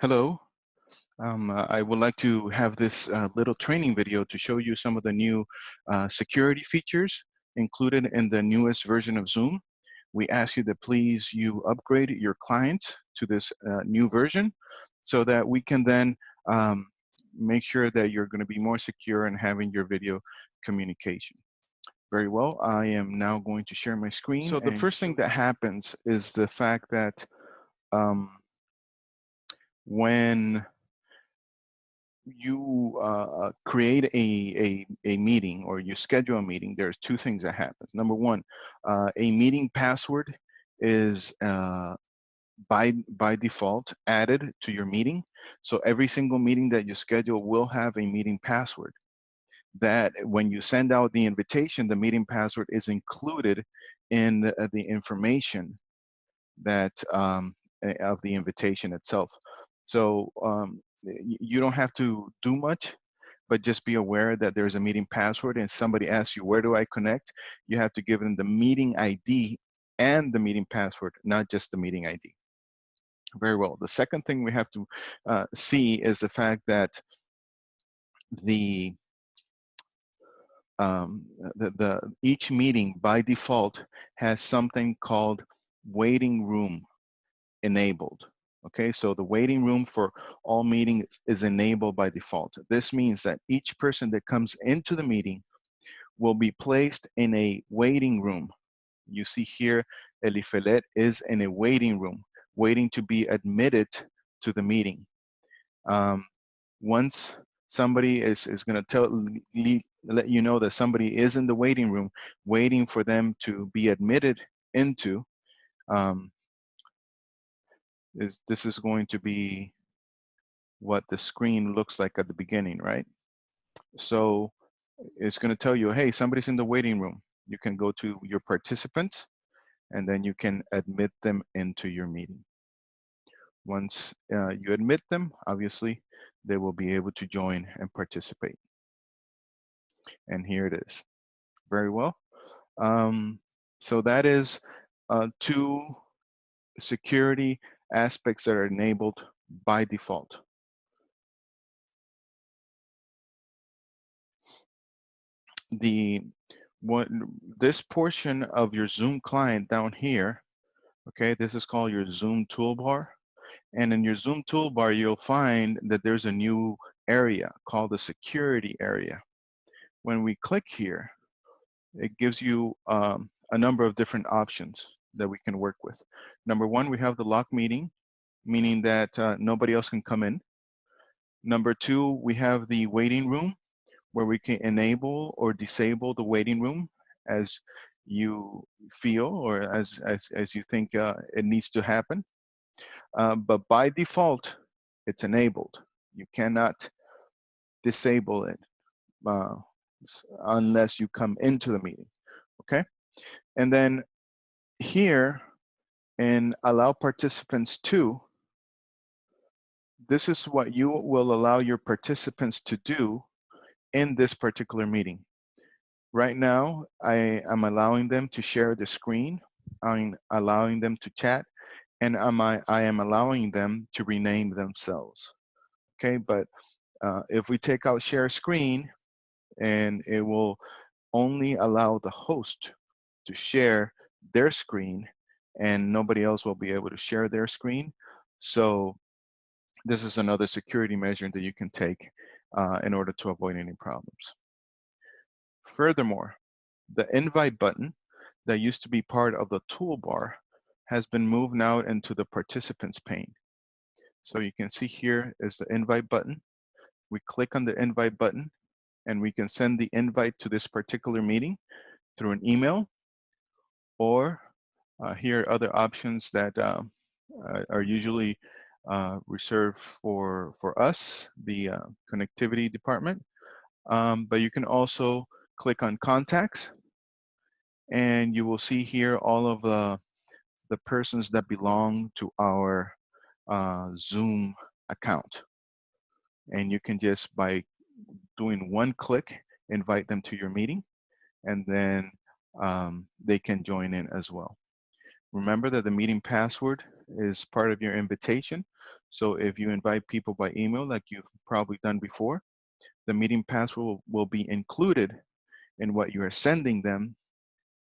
Hello. I would like to have this little training video to show you some of the new security features included in the newest version of Zoom. We ask you to please upgrade your client to this new version so that we can then make sure that you're going to be more secure in having your video communication. Very well, I am now going to share my screen. So the first thing that happens is the fact that when you create a meeting or you schedule a meeting, there's two things that happens. Number one, a meeting password is by default added to your meeting. So every single meeting that you schedule will have a meeting password. That when you send out the invitation, the meeting password is included in the information that of the invitation itself. So you don't have to do much, but just be aware that there's a meeting password and somebody asks you, where do I connect? You have to give them the meeting ID and the meeting password, not just the meeting ID. Very well. The second thing we have to see is the fact that each meeting by default has something called waiting room enabled. Okay, so the waiting room for all meetings is enabled by default. This means that each person that comes into the meeting will be placed in a waiting room. You see here, Elifelet is in a waiting room, waiting to be admitted to the meeting. Once somebody is going to let you know that somebody is in the waiting room, waiting for them to be admitted into, this is going to be what the screen looks like at the beginning, right? So it's going to tell you, hey, somebody's in the waiting room. You can go to your participants and then you can admit them into your meeting. Once you admit them, obviously, they will be able to join and participate. And here it is. Very well. So that is two security aspects that are enabled by default. This portion of your Zoom client down here, okay, this is called your Zoom toolbar. And in your Zoom toolbar, you'll find that there's a new area called the security area. When we click here, it gives you a number of different options that we can work with. Number one, we have the lock meeting, meaning that nobody else can come in. Number two, we have the waiting room, where we can enable or disable the waiting room as you feel or as you think it needs to happen. But by default, it's enabled. You cannot disable it unless you come into the meeting, okay? And then here in allow participants to, this is what you will allow your participants to do in this particular meeting. Right now, I am allowing them to share the screen. I'm allowing them to chat, and I am allowing them to rename themselves. Okay, but if we take out share screen, and it will only allow the host to share their screen, and nobody else will be able to share their screen. So this is another security measure that you can take in order to avoid any problems. Furthermore, the invite button that used to be part of the toolbar has been moved now into the participants pane. So you can see here is the invite button. We click on the invite button and we can send the invite to this particular meeting through an email, or here are other options that are usually reserved for us, the connectivity department. But you can also click on contacts, and you will see here all of the persons that belong to our Zoom account. And you can just, by doing one click, invite them to your meeting, and then they can join in as well. Remember that the meeting password is part of your invitation. So if you invite people by email, like you've probably done before, the meeting password will be included in what you are sending them,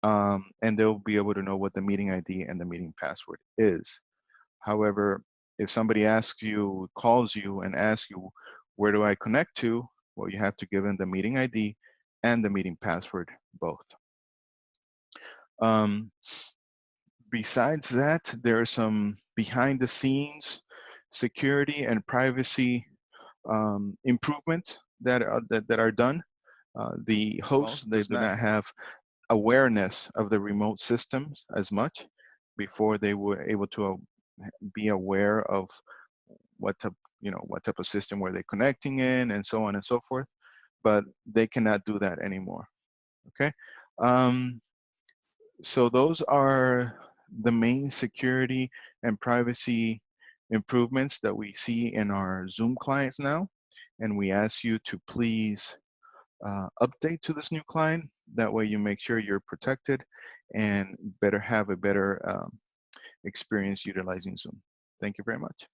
and they'll be able to know what the meeting ID and the meeting password is. However, if somebody asks you, calls you and asks you, where do I connect to? Well, you have to give them the meeting ID and the meeting password, both. Um, Besides that, there are some behind the scenes security and privacy improvements that are done. The hosts, they do not have awareness of the remote systems as much. Before, they were able to be aware of what type, what type of system were they connecting in, and so on and so forth. But they cannot do that anymore. Okay. So those are the main security and privacy improvements that we see in our Zoom clients now. And we ask you to please update to this new client. That way you make sure you're protected and have a better experience utilizing Zoom. Thank you very much.